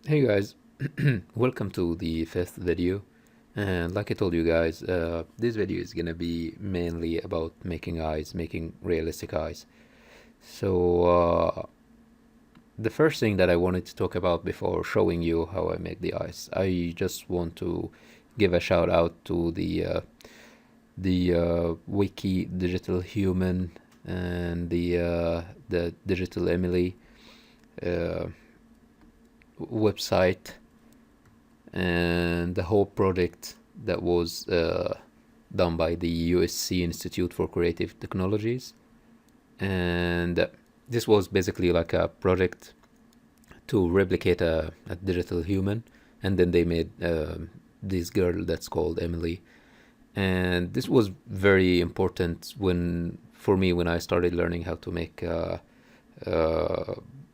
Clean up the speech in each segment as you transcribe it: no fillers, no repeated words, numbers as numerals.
Hey guys, welcome to the fifth video. And like I told you guys, this video is gonna be mainly about making eyes, making realistic eyes. So the first thing that I wanted to talk about before showing you how I make the eyes, I just want to give a shout out to the Wiki Digital Human and the Digital Emily uh, website and the whole project that was done by the USC Institute for Creative Technologies. And this was basically like a project to replicate a digital human. And then they made this girl that's called Emily. And this was very important for me when I started learning how to make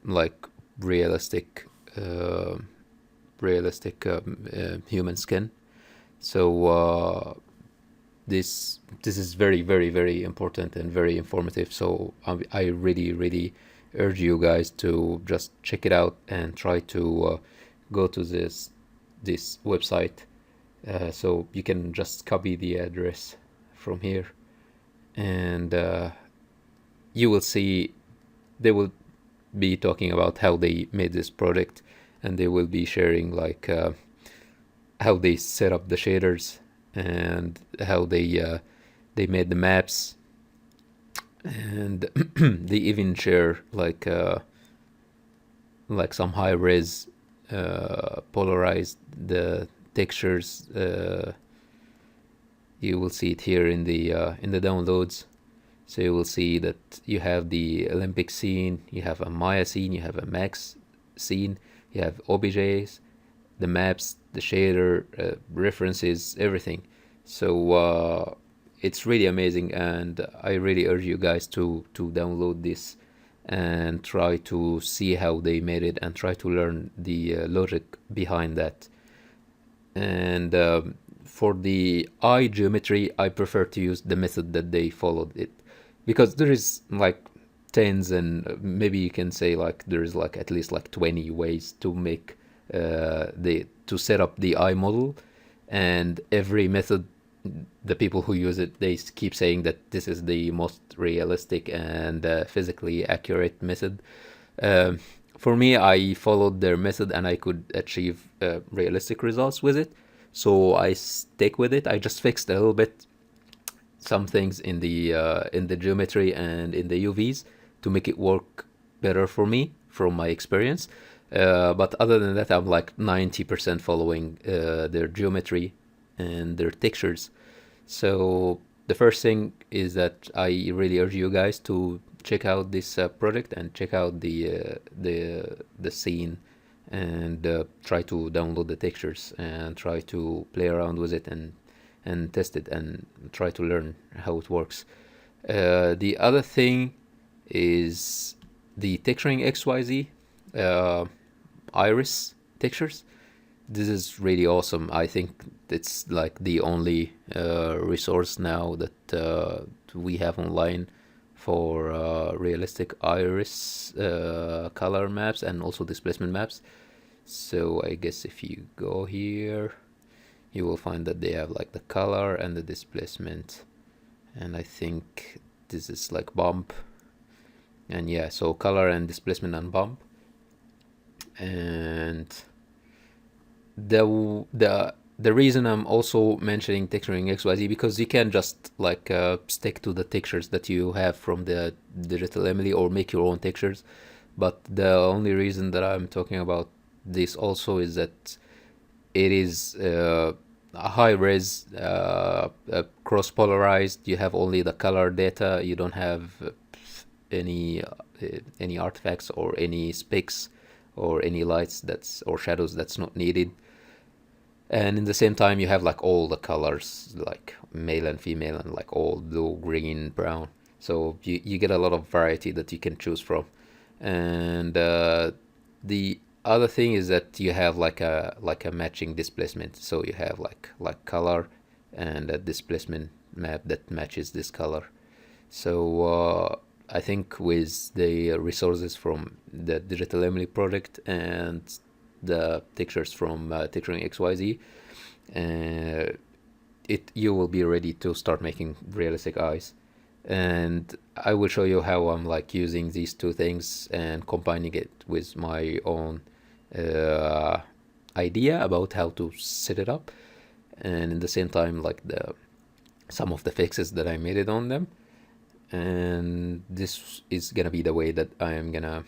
like realistic uh, human skin. So this is very important and very informative. So I really urge you guys to just check it out and try to go to this website. So you can just copy the address from here, and you will see they will be talking about how they made this project, and they will be sharing like how they set up the shaders and how they made the maps, and they even share like some high res polarized the textures. You will see it here in the downloads. So you will see that you have the Olympic scene, you have a Maya scene, you have a Max scene, you have OBJs, the maps, the shader, references, everything. So it's really amazing, and I really urge you guys to download this and try to see how they made it and try to learn the logic behind that. And for the eye geometry, I prefer to use the method that they followed it, because there is like tens, and maybe you can say like there is like at least like 20 ways to make the to set up the eye model, and every method, the people who use it, they keep saying that this is the most realistic and physically accurate method. um, for me, I followed their method and I could achieve realistic results with it. So I stick with it. I just fixed a little bit some things in the geometry and in the UVs to make it work better for me from my experience. But other than that, I'm like 90% following their geometry and their textures. So the first thing is that I really urge you guys to check out this project and check out the scene, and try to download the textures and try to play around with it and test it and try to learn how it works. The other thing is the texturing XYZ uh, iris textures. This is really awesome. I think it's like the only resource now that we have online for realistic iris color maps and also displacement maps. So I guess if you go here, you will find that they have like the color and the displacement, and I think this is like bump, and yeah, so color and displacement and bump. And the reason I'm also mentioning texturing XYZ, because you can just like stick to the textures that you have from the digital Emily or make your own textures. But the only reason that I'm talking about this also is that it is a high res, cross polarized. You have only the color data. You don't have any artifacts or any specs or any lights that's or shadows that's not needed. And in the same time, you have like all the colors, like male and female, and like all blue, green, brown. So you get a lot of variety that you can choose from. And the other thing is that you have like a matching displacement. So you have like color and a displacement map that matches this color. So I think with the resources from the Digital Emily project and the textures from texturing XYZ, you will be ready to start making realistic eyes. And I will show you how I'm like using these two things and combining it with my own idea about how to set it up, and in the same time like some of the fixes that I made it on them. And this is gonna be the way that I'm gonna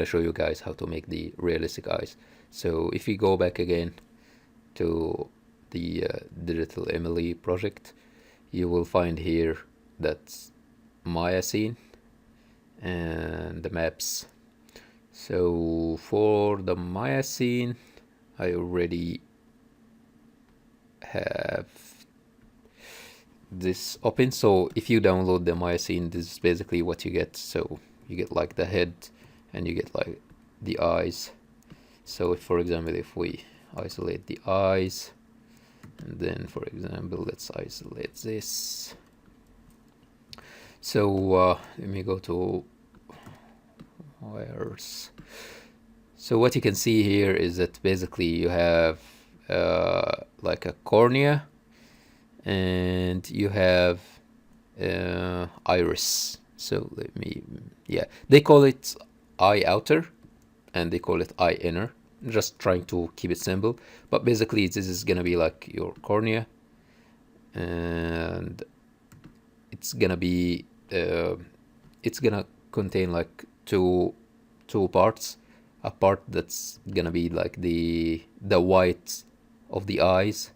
show you guys how to make the realistic eyes. So if we go back again to the Digital Emily project, you will find here that's Maya scene and the maps. So for the Maya scene, I already have this open. So if you download the Maya scene, this is basically what you get. So you get like the head and you get like the eyes. So if, for example, if we isolate the eyes, and then for example let's isolate this. So let me go to wires. So what you can see here is that basically you have like a cornea, and you have iris. So let me, yeah, they call it eye outer and they call it eye inner, just trying to keep it simple. But basically this is gonna be like your cornea, and it's gonna be it's gonna contain like two parts. A part that's gonna be like the white of the eyes,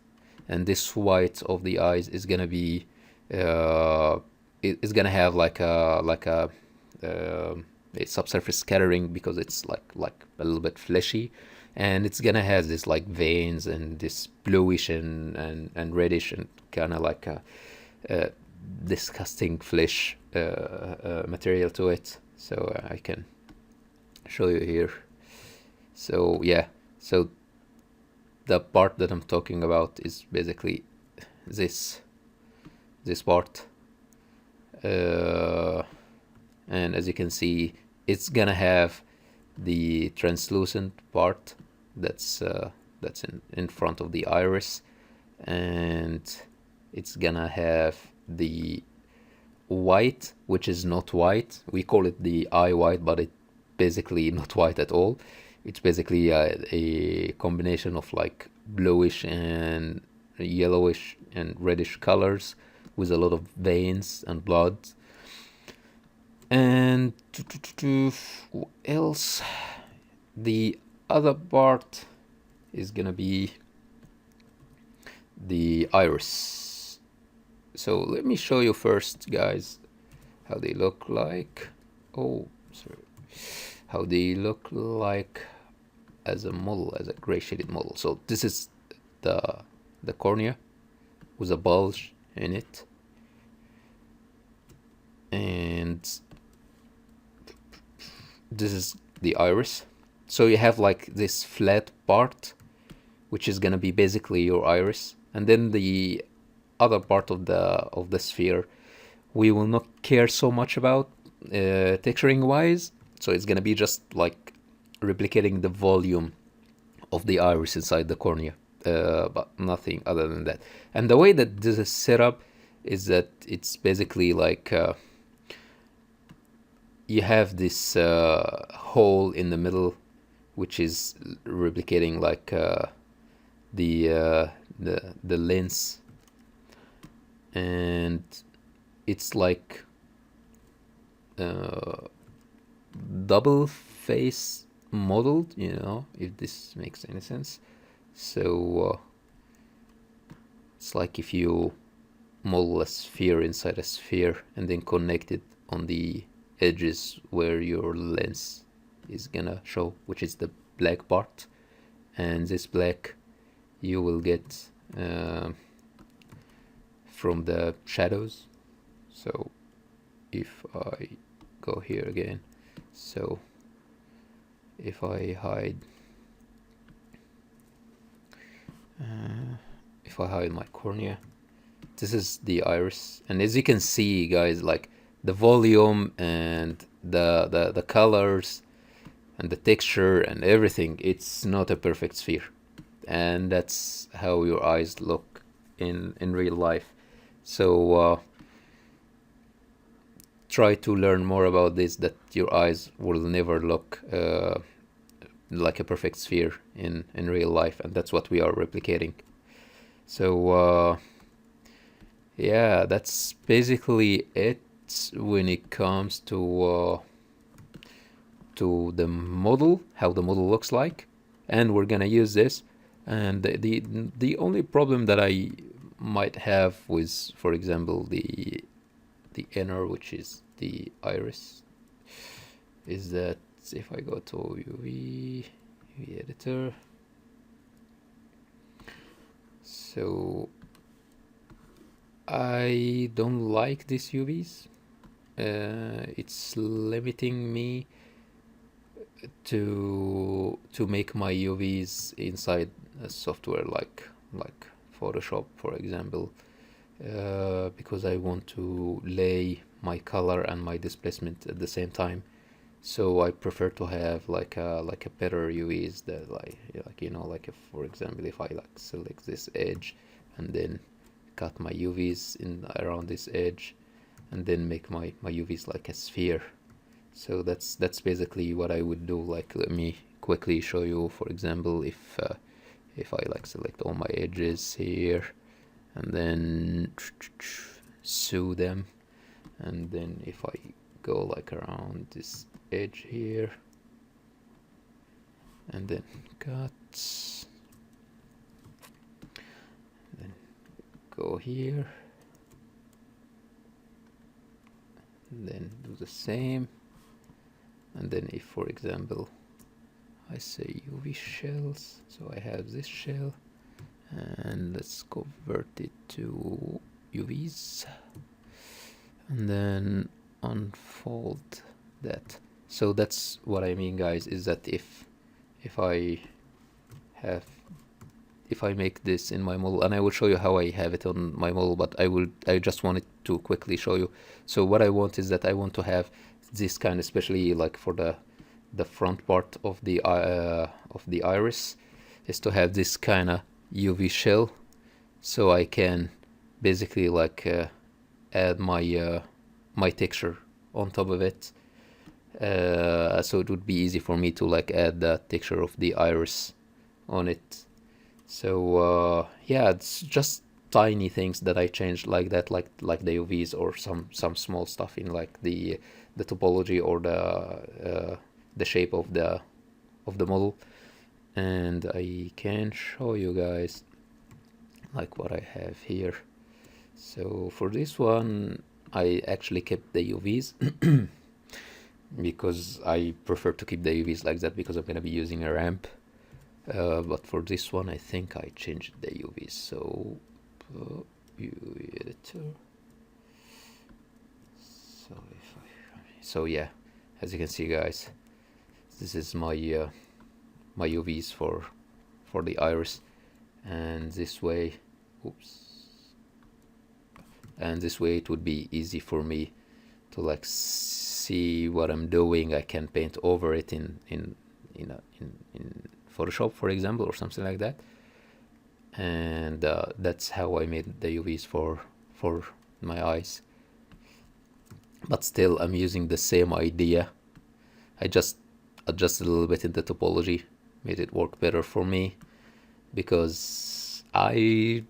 and this white of the eyes is gonna be it's gonna have like a subsurface scattering, because it's like a little bit fleshy, and it's gonna have this like veins and this bluish and reddish and kind of like a disgusting flesh material to it. So I can show you here. So yeah, so the part that I'm talking about is basically this part, and as you can see, it's gonna have the translucent part that's in front of the iris, and it's gonna have the white, which is not white. We call it the eye white, but it's basically not white at all. It's basically a combination of like bluish and yellowish and reddish colors with a lot of veins and blood. And what else? The other part is gonna be the iris. So let me show you first, guys, how they look like. Oh, sorry. How they look like as a model, as a gray shaded model. So this is the cornea with a bulge in it, and this is the iris. So you have like this flat part, which is gonna be basically your iris, and then the other part of the sphere we will not care so much about texturing wise. So it's gonna be just like replicating the volume of the iris inside the cornea, but nothing other than that. And the way that this is set up is that it's basically like you have this hole in the middle, which is replicating like the lens, and it's like double face modeled, you know, if this makes any sense. So it's like if you model a sphere inside a sphere and then connect it on the edges where your lens is gonna show, which is the black part, and this black you will get from the shadows. So if I go here again, so if I hide my cornea, this is the iris, and as you can see, guys, like the volume and the colors, and the texture and everything, it's not a perfect sphere. And that's how your eyes look in real life. So try to learn more about this, that your eyes will never look like a perfect sphere in real life, and that's what we are replicating. So yeah, that's basically it when it comes to the model, how the model looks like, and we're gonna use this. And the only problem that I might have with, for example, the inner, which is the iris, is that if I go to UV editor, so I don't like these UVs. It's limiting me to make my UVs inside a software like Photoshop, for example, because I want to lay my color and my displacement at the same time. So I prefer to have like a better UVs that like you know, like if, for example, if I like select this edge and then cut my UVs in around this edge and then make my UVs like a sphere. So that's basically what I would do. Like, let me quickly show you, for example, if I like select all my edges here and then sew them, and then if I go like around this edge here and then cut, then go here, then do the same, and then if, for example, I say UV shells, so I have this shell, and let's convert it to UVs, and then unfold that. So that's what I mean, guys, is that if I make this in my model, and I will show you how I have it on my model, but I just wanted to quickly show you. So what I want is that I want to have this kind, especially like for the front part of the iris, is to have this kind of UV shell, so I can basically like add my my texture on top of it. So it would be easy for me to like add the texture of the iris on it. So yeah, it's just tiny things that I changed like that, like the UVs or some small stuff in like the topology or the shape of the model. And I can show you guys like what I have here. So for this one, I actually kept the UVs because I prefer to keep the UVs like that because I'm going to be using a ramp. But for this one, I think I changed the UVs. So UV editor. So yeah, as you can see, guys, this is my my UVs for the iris, and this way, and this way it would be easy for me to like see what I'm doing. I can paint over it in Photoshop, for example, or something like that. And that's how I made the UVs for my eyes. But still, I'm using the same idea. I just adjusted a little bit in the topology, made it work better for me, because I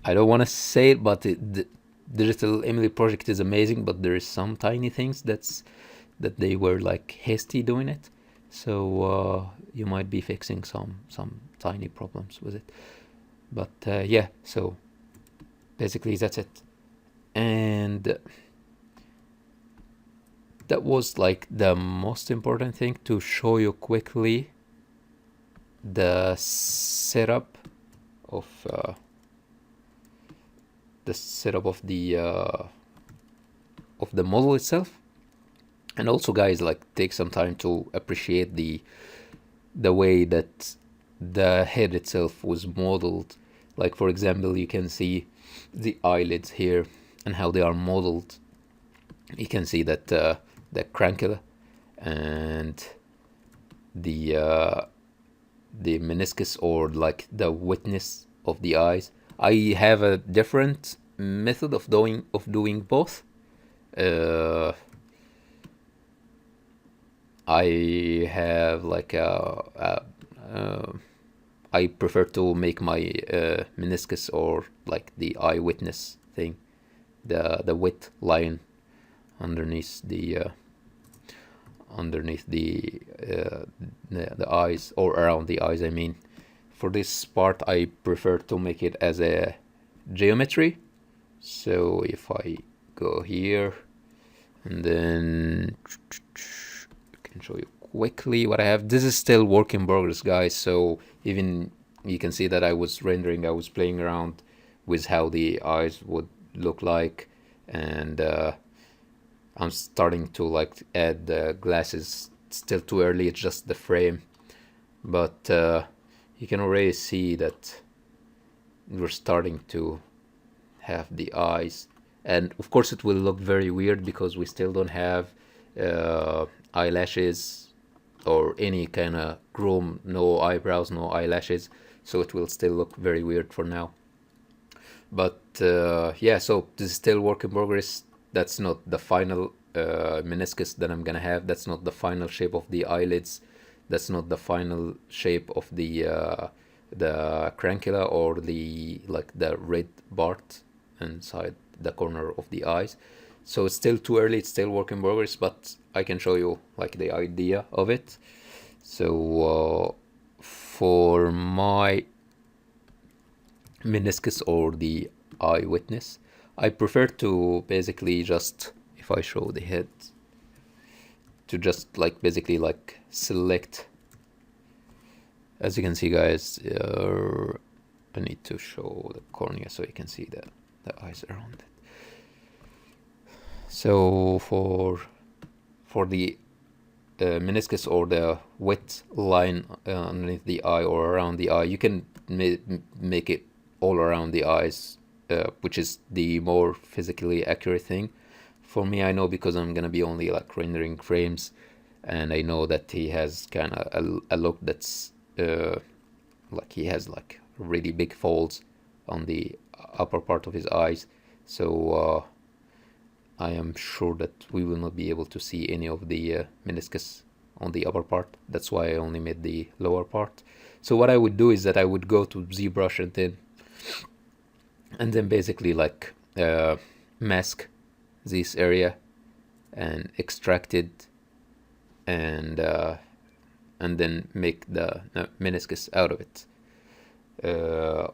don't want to say it, but the Digital Emily project is amazing, but there is some tiny things that they were like hasty doing it. So you might be fixing some tiny problems with it. But yeah, so basically that's it. And that was like the most important thing, to show you quickly the setup of the model itself. And also, guys, like, take some time to appreciate the way that the head itself was modeled. Like, for example, you can see the eyelids here and how they are modeled. You can see that the crankle and the meniscus or like the witness of the eyes. I have a different method of doing both. I have like I prefer to make my meniscus or like the eye witness thing, the width line underneath the eyes, or around the eyes, I mean. For this part I prefer to make it as a geometry. So if I go here and then I can show you quickly what I have. This is still work in progress, guys, so even you can see that I was playing around with how the eyes would look like, and I'm starting to like add the glasses. It's still too early, it's just the frame, but you can already see that we're starting to have the eyes, and of course it will look very weird because we still don't have eyelashes or any kind of groom, no eyebrows, no eyelashes, so it will still look very weird for now. But yeah, so this is still work in progress. That's not the final meniscus that I'm gonna have. That's not the final shape of the eyelids. That's not the final shape of the crancula or the red part inside the corner of the eyes. So it's still too early. It's still work in progress, but I can show you like the idea of it. So for my meniscus or the eye witness, I prefer to basically just, if I show the head, to just like basically like select, as you can see, guys, I need to show the cornea so you can see the eyes around it. So for the meniscus or the wet line underneath the eye or around the eye, you can make it all around the eyes, which is the more physically accurate thing. For me, I know, because I'm gonna be only like rendering frames, and I know that he has kind of a look that's like he has like really big folds on the upper part of his eyes, so I am sure that we will not be able to see any of the meniscus on the upper part. That's why I only made the lower part. So what I would do is that I would go to ZBrush and then basically like mask this area and extract it, and then make the meniscus out of it.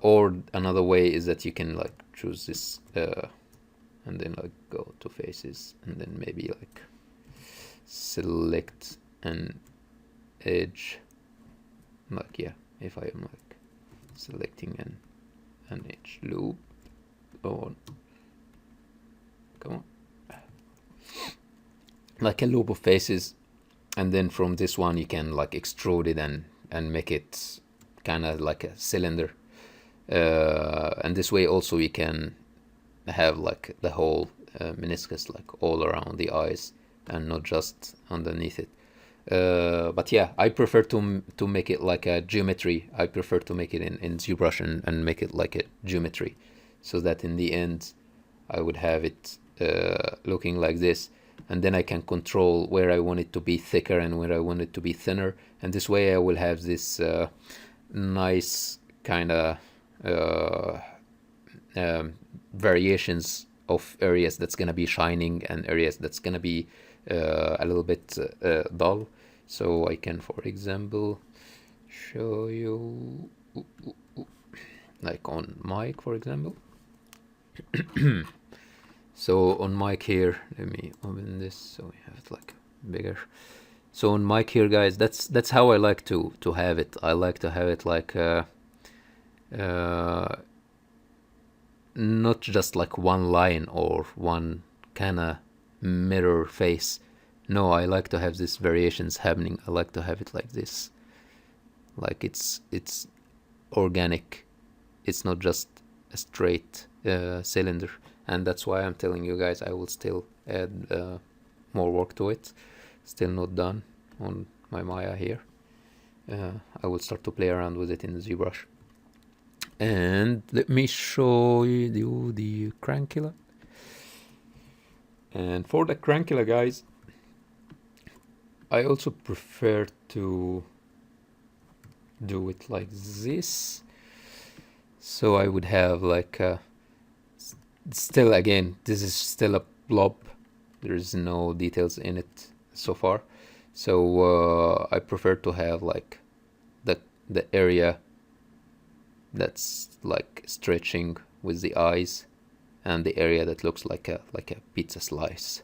Or another way is that you can like choose this and then like go to faces and then maybe like select an edge, like, yeah, if I am like selecting an edge loop on, come on, like a loop of faces, and then from this one you can like extrude it and make it kind of like a cylinder, and this way also you can have like the whole meniscus like all around the eyes and not just underneath it. But yeah, I prefer to make it like a geometry. I prefer to make it in ZBrush and make it like a geometry, so that in the end I would have it looking like this, and then I can control where I want it to be thicker and where I want it to be thinner, and this way I will have this nice kind of variations of areas that's gonna be shining and areas that's gonna be a little bit dull. So I can, for example, show you like on mic, for example. So on mic here, let me open this so we have it like bigger. So on mic here, guys, that's how I like to have it. I like to have it like not just like one line or one kind of mirror face. No, I like to have these variations happening. I like to have it like this, like it's organic. It's not just a straight cylinder, and that's why I'm telling you guys I will still add more work to it. Still not done on my Maya here. I will start to play around with it in the ZBrush. And let me show you the crankula. And for the crankula, guys, I also prefer to do it like this. So I would have like still, again, this is still a blob. There's no details in it so far. So I prefer to have like the area that's like stretching with the eyes, and the area that looks like a pizza slice.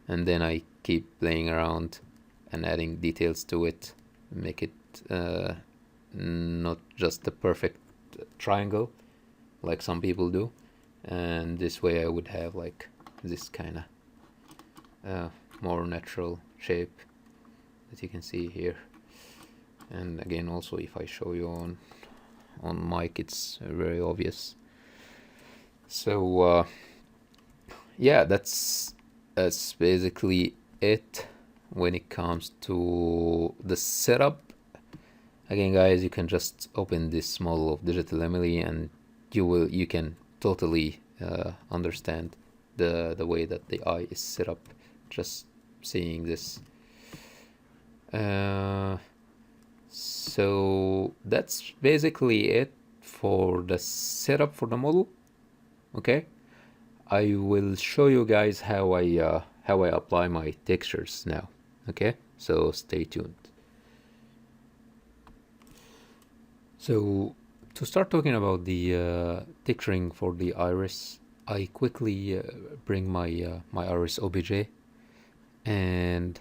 And then I keep playing around and adding details to it, make it not just the perfect triangle like some people do. And this way I would have like this kind of more natural shape that you can see here. And again, also if I show you on mic, it's very obvious. So yeah, that's basically it when it comes to the setup. Again, guys, you can just open this model of Digital Emily and you can totally understand the way that the eye is set up just seeing this. So that's basically it for the setup for the model. Okay, I will show you guys how I apply my textures now. Okay, so stay tuned. So to start talking about the texturing for the iris, I quickly bring my my iris OBJ, and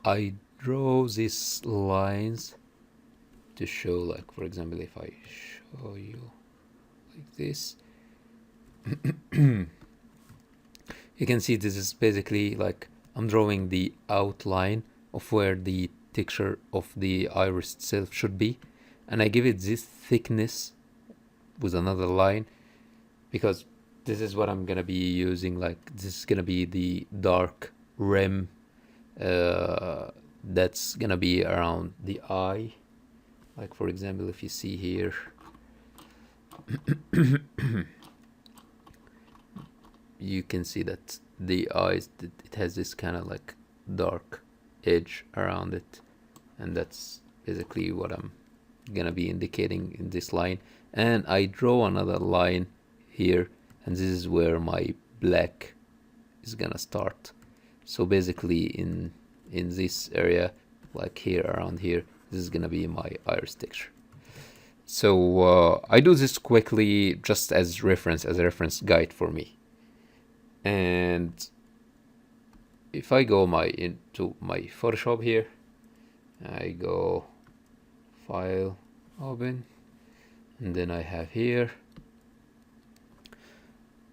I draw these lines to show, like, for example, if I show you like this, you can see this is basically like I'm drawing the outline of where the texture of the iris itself should be, and I give it this thickness with another line because this is what I'm gonna be using. Like, this is gonna be the dark rim that's gonna be around the eye. Like, for example, if you see here, you can see that the eyes, it has this kind of like dark edge around it, and that's basically what I'm gonna be indicating in this line. And I draw another line here, and this is where my black is gonna start. So basically in this area, like here, around here, this is gonna be my iris texture. So I do this quickly just as a reference guide for me. And if I go into my Photoshop here, I go File, Open, and then I have here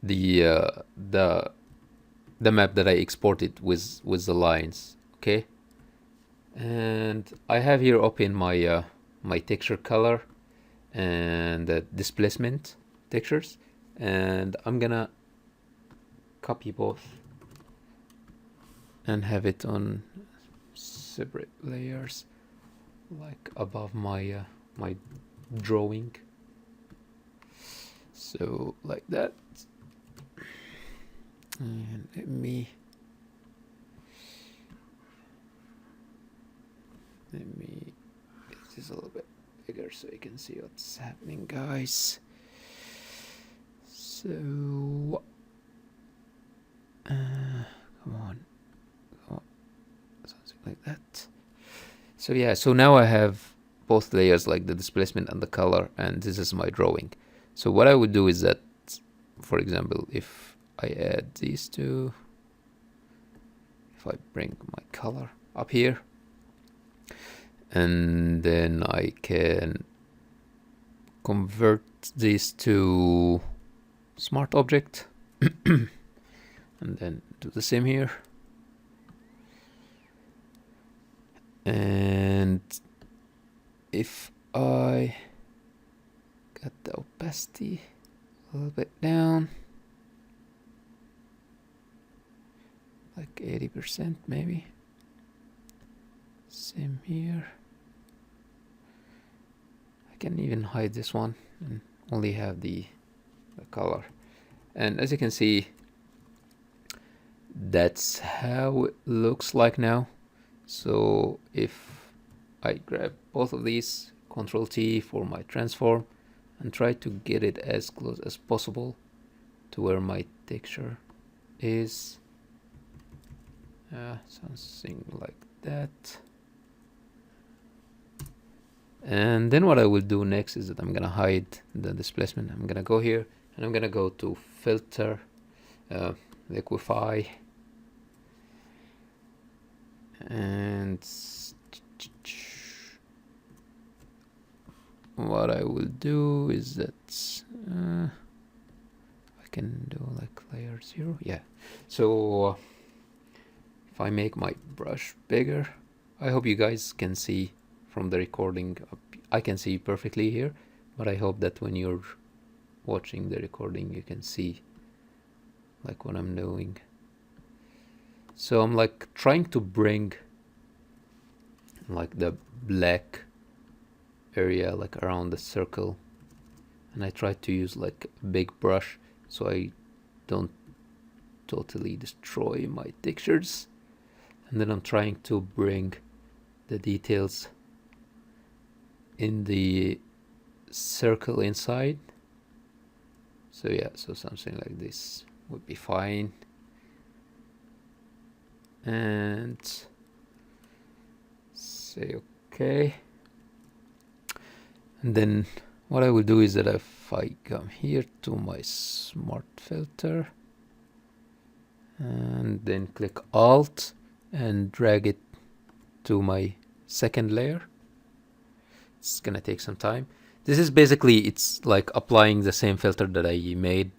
the map that I exported with the lines. Okay, and I have here open my my texture color and the displacement textures, and I'm gonna copy both and have it on separate layers, like above my my drawing. So like that. And let me get this a little bit bigger so you can see what's happening, guys. So come on, something like that. So yeah, so now I have both layers, like the displacement and the color, and this is my drawing. So what I would do is that, for example, if I add these two, if I bring my color up here, and then I can convert these to smart object and then do the same here. And if I got the opacity a little bit down, like 80% maybe. Same here. can even hide this one and only have the color. And as you can see, that's how it looks like now. So if I grab both of these, Control T for my transform, and try to get it as close as possible to where my texture is, something like that. And then what I will do next is that I'm gonna hide the displacement. I'm gonna go here and I'm gonna go to filter, Liquify, and what I will do is that I can do like layer 0. Yeah. So if I make my brush bigger, I hope you guys can see from the recording. I can see perfectly here, but I hope that when you're watching the recording you can see like what I'm doing. So I'm like trying to bring like the black area like around the circle, and I try to use like a big brush so I don't totally destroy my textures. And then I'm trying to bring the details in the circle inside. So yeah, so something like this would be fine. And say okay. And then what I will do is that if I come here to my smart filter and then click Alt and drag it to my second layer, it's gonna take some time. This is basically, it's like applying the same filter that I made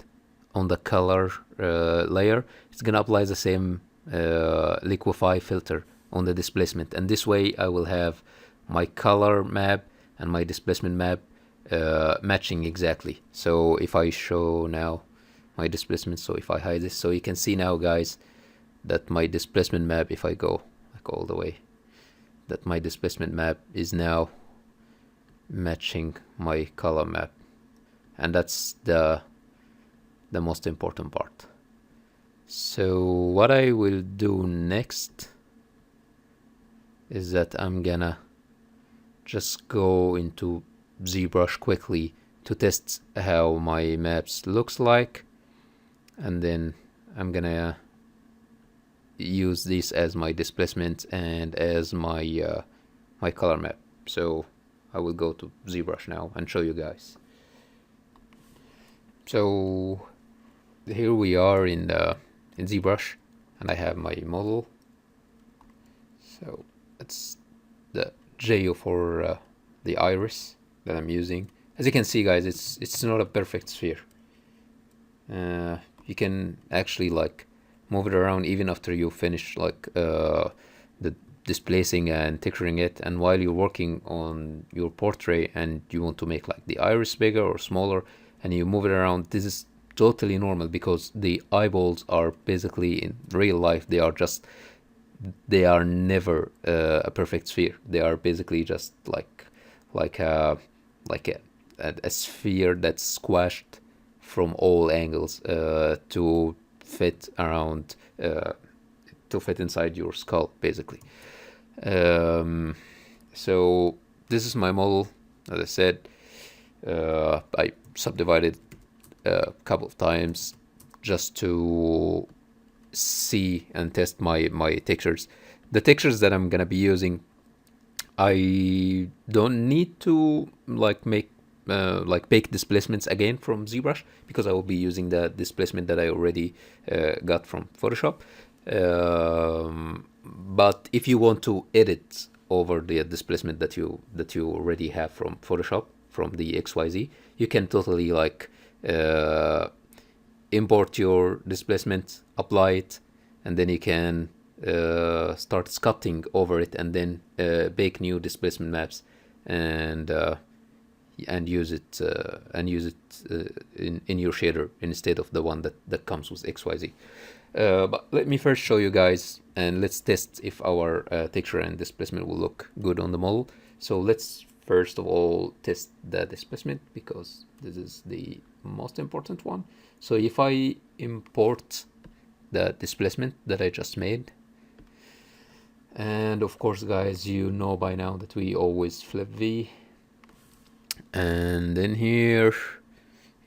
on the color layer. It's gonna apply the same Liquify filter on the displacement, and this way I will have my color map and my displacement map matching exactly. So if I show now my displacement, so if I hide this, so you can see now guys that my displacement map, if I go like all the way, that my displacement map is now matching my color map, and that's the most important part. So what I will do next is that I'm gonna just go into ZBrush quickly to test how my maps looks like, and then I'm gonna use this as my displacement and as my my color map. So I will go to ZBrush now and show you guys. So here we are in ZBrush, and I have my model. So that's the geo for the iris that I'm using. As you can see guys, it's not a perfect sphere. You can actually like move it around even after you finish like the displacing and texturing it, and while you're working on your portrait and you want to make like the iris bigger or smaller and you move it around, this is totally normal because the eyeballs are basically, in real life, they are never a perfect sphere. They are basically just like a sphere that's squashed from all angles to fit around, to fit inside your skull basically. So this is my model. As I said, I subdivided a couple of times just to see and test my textures. The textures that I'm gonna be using, I don't need to like make like bake displacements again from ZBrush, because I will be using the displacement that I already got from Photoshop. But if you want to edit over the displacement that you already have from Photoshop, from the XYZ, you can totally like import your displacement, apply it, and then you can start sculpting over it, and then bake new displacement maps and use it in your shader instead of the one that comes with XYZ. But let me first show you guys, and let's test if our texture and displacement will look good on the model. So let's first of all test the displacement, because this is the most important one. So if I import the displacement that I just made, and of course guys, you know by now that we always flip V, and then here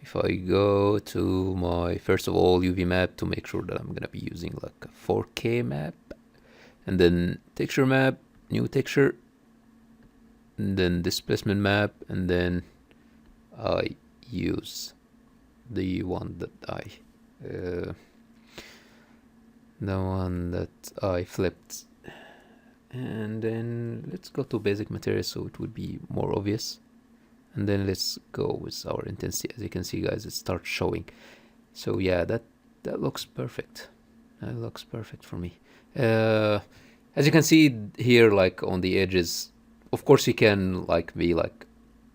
if I go to my first of all UV map to make sure that I'm gonna be using like a 4K map, and then texture map, new texture, and then displacement map, and then I use the one that I flipped, and then let's go to basic materials so it would be more obvious, and then let's go with our intensity. As you can see guys, it starts showing. So yeah, that looks perfect. That looks perfect for me. As you can see here, like on the edges, of course you can like be like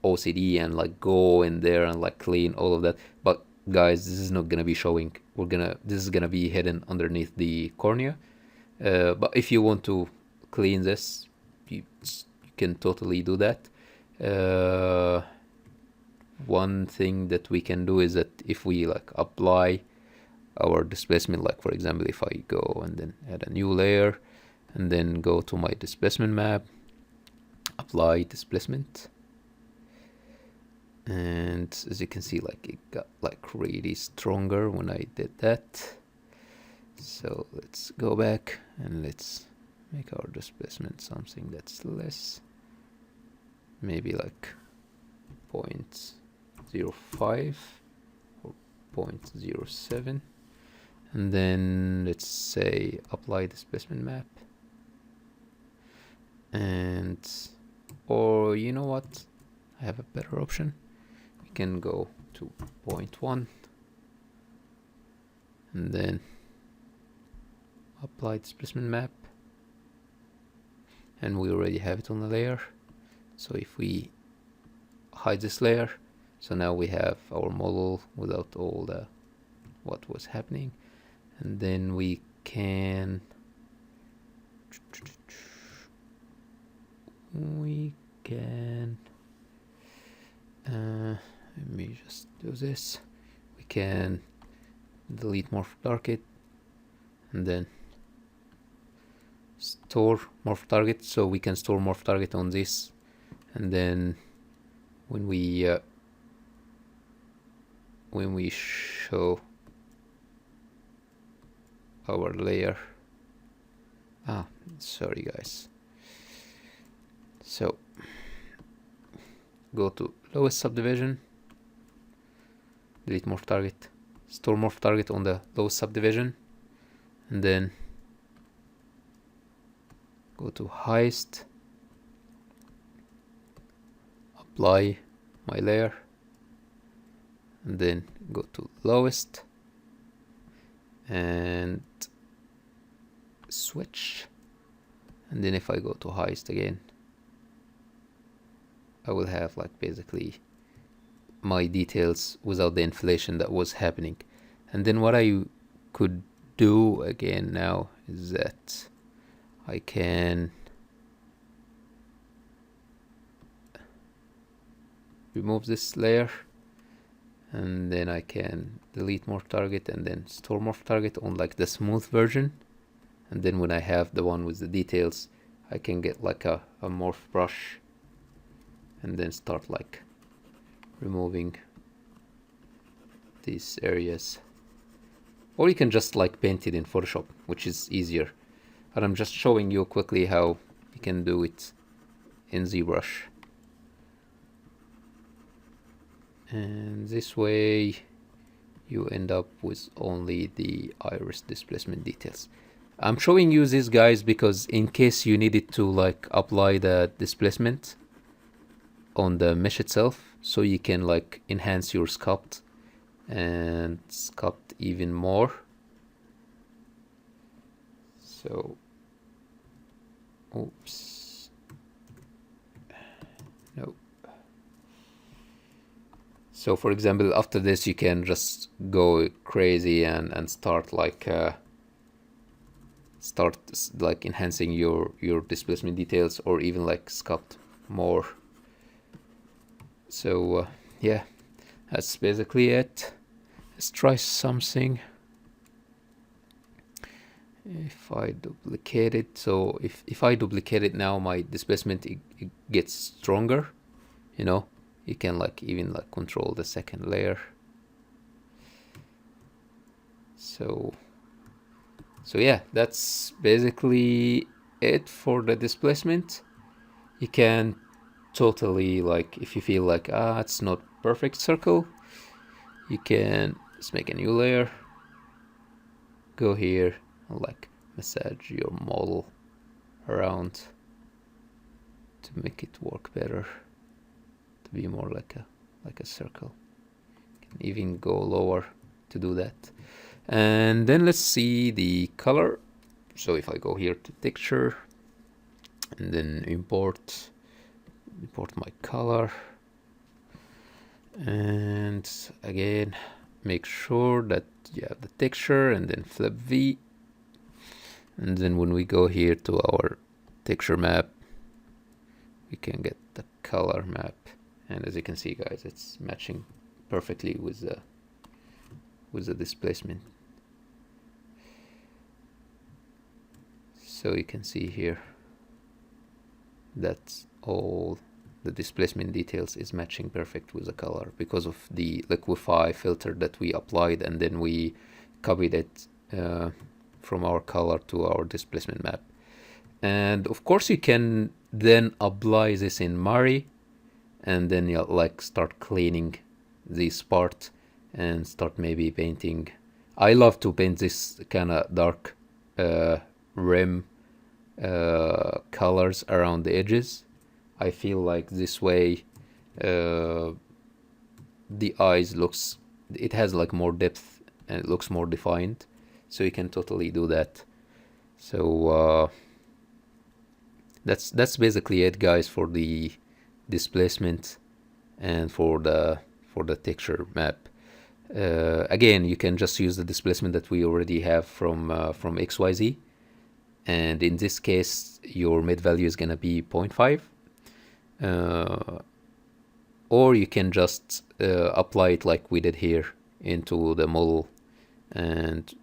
OCD and like go in there and like clean all of that, but guys, this is not gonna be showing. This is gonna be hidden underneath the cornea. But if you want to clean this, you can totally do that. One thing that we can do is that if we like apply our displacement, like for example, if I go and then add a new layer and then go to my displacement map, apply displacement, and as you can see, like it got like really stronger when I did that. So let's go back and let's make our displacement something that's less, maybe like 0.05 or 0.07, and then let's say apply displacement map, and or you know what, I have a better option. We can go to 0.1 and then apply displacement map, and we already have it on the layer. So if we hide this layer, so now we have our model without all the what was happening, and then we can let me just do this. We can delete morph target and then store morph target, so we can store morph target on this, and then when we show our layer, sorry guys, so go to lowest subdivision, delete morph target, store morph target on the lowest subdivision, and then go to highest, apply my layer, and then go to lowest and switch, and then if I go to highest again, I will have like basically my details without the inflation that was happening. And then what I could do again now is that I can remove this layer, and then I can delete morph target and then store morph target on like the smooth version, and then when I have the one with the details, I can get like a morph brush and then start like removing these areas, or you can just like paint it in Photoshop, which is easier, but I'm just showing you quickly how you can do it in ZBrush. And this way you end up with only the iris displacement details. I'm showing you this guys because in case you needed to like apply the displacement on the mesh itself, so you can like enhance your sculpt and sculpt even more. So oops, no. So for example, after this you can just go crazy and start like enhancing your displacement details, or even like sculpt more So yeah, that's basically it. Let's try something. If I duplicate it, so if I duplicate it now, my displacement it gets stronger, you know. You can like even like control the second layer. So yeah, that's basically it for the displacement. You can totally, like, if you feel like it's not perfect circle, you can just make a new layer, go here and like massage your model around to make it work better, to be more like a circle. You can even go lower to do that. And then let's see the color. So if I go here to texture and then import my color, and again make sure that you have the texture, and then flip V, and then when we go here to our texture map, we can get the color map, and as you can see, guys, it's matching perfectly with the displacement. So you can see here that all the displacement details is matching perfect with the color because of the Liquify filter that we applied, and then we copied it from our color to our displacement map. And of course you can then apply this in Mari, and then you like start cleaning this part and start maybe painting. I love to paint this kind of dark rim colors around the edges. I feel like this way the eyes it has like more depth and it looks more defined, so you can totally do that. So that's basically it, guys, for the displacement and for the texture map. Again, you can just use the displacement that we already have from XYZ, and in this case your mid value is gonna be 0.5. Or you can just apply it like we did here into the model, and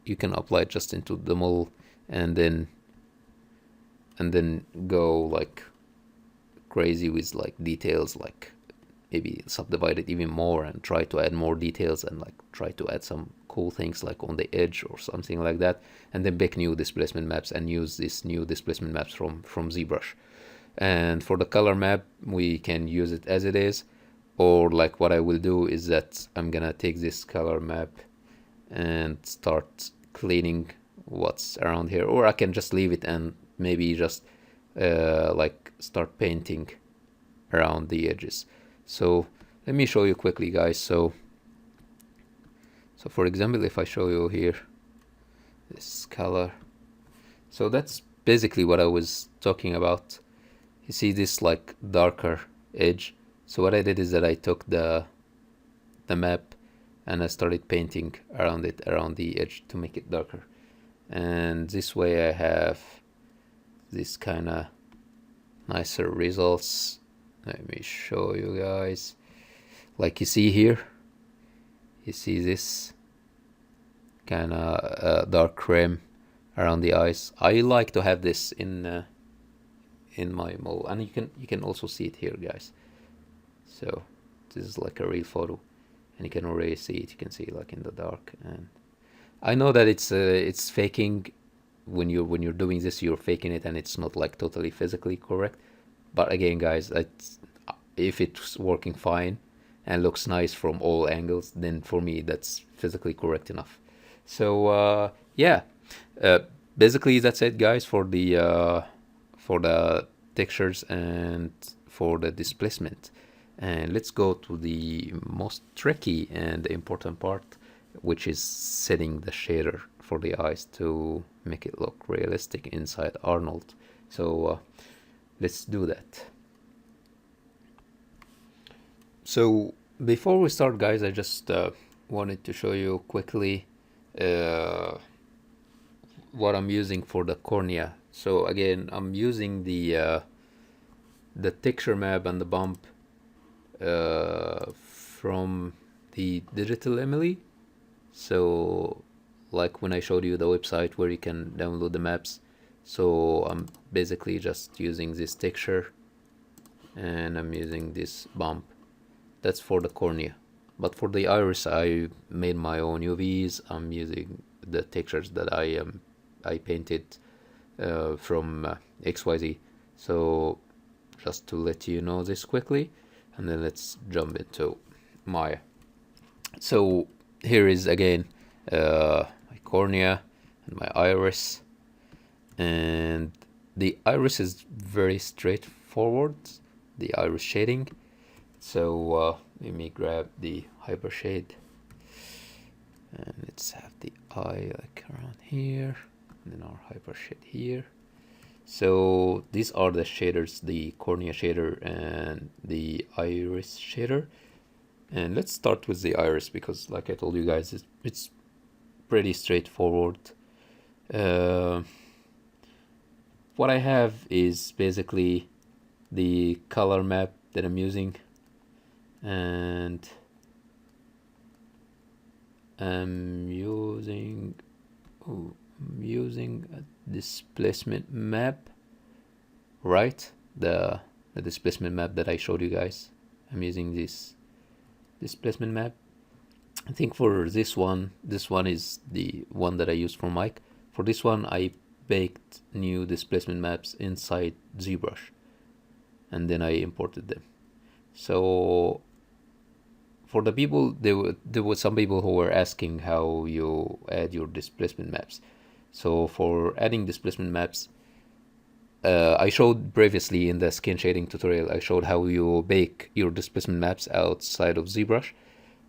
you can apply it just into the model and then go like crazy with like details, like maybe subdivide it even more and try to add more details and like try to add some cool things like on the edge or something like that, and then make new displacement maps and use these new displacement maps from ZBrush. And for the color map, we can use it as it is, or like what I will do is that I'm gonna take this color map and start cleaning what's around here, or I can just leave it and maybe just like start painting around the edges. So let me show you quickly, guys. So for example, if I show you here this color, so that's basically what I was talking about. You see this like darker edge. So what I did is that I took the map and I started painting around it, around the edge, to make it darker. And this way I have this kind of nicer results. Let me show you guys. Like you see here, you see this kind of dark rim around the eyes. I like to have this in my model, and you can also see it here, guys. So this is like a real photo, and you can already see it. You can see like in the dark, and I know that it's faking. When you're doing this, you're faking it, and it's not like totally physically correct. But again, guys, if it's working fine and looks nice from all angles, then for me that's physically correct enough. So yeah, basically that's it, guys, for the textures and for the displacement. And let's go to the most tricky and important part, which is setting the shader for the eyes to make it look realistic inside Arnold. So let's do that. So before we start, guys, I just wanted to show you quickly what I'm using for the cornea. So again, I'm using the the texture map and the bump from the Digital Emily. So like when I showed you the website where you can download the maps, so I'm basically just using this texture and I'm using this bump. That's for the cornea. But for the iris, I made my own UVs. I'm using the textures that I painted from XYZ. So just to let you know this quickly, and then let's jump into Maya. So here is again my cornea and my iris, and the iris is very straightforward, the iris shading. So let me grab the hyper shade, and let's have the eye like around here, and then our hyper shade here. So these are the shaders, the cornea shader and the iris shader. And let's start with the iris because, like I told you guys, it's pretty straightforward. What I have is basically the color map that I'm using, and I'm using a displacement map, right? The displacement map that I showed you guys. I'm using this displacement map. I think for this one is the one that I used for Mike. For this one, I baked new displacement maps inside ZBrush, and then I imported them. So for the people, there were some people who were asking how you add your displacement maps. So for adding displacement maps, I showed previously in the skin shading tutorial, I showed how you bake your displacement maps outside of ZBrush.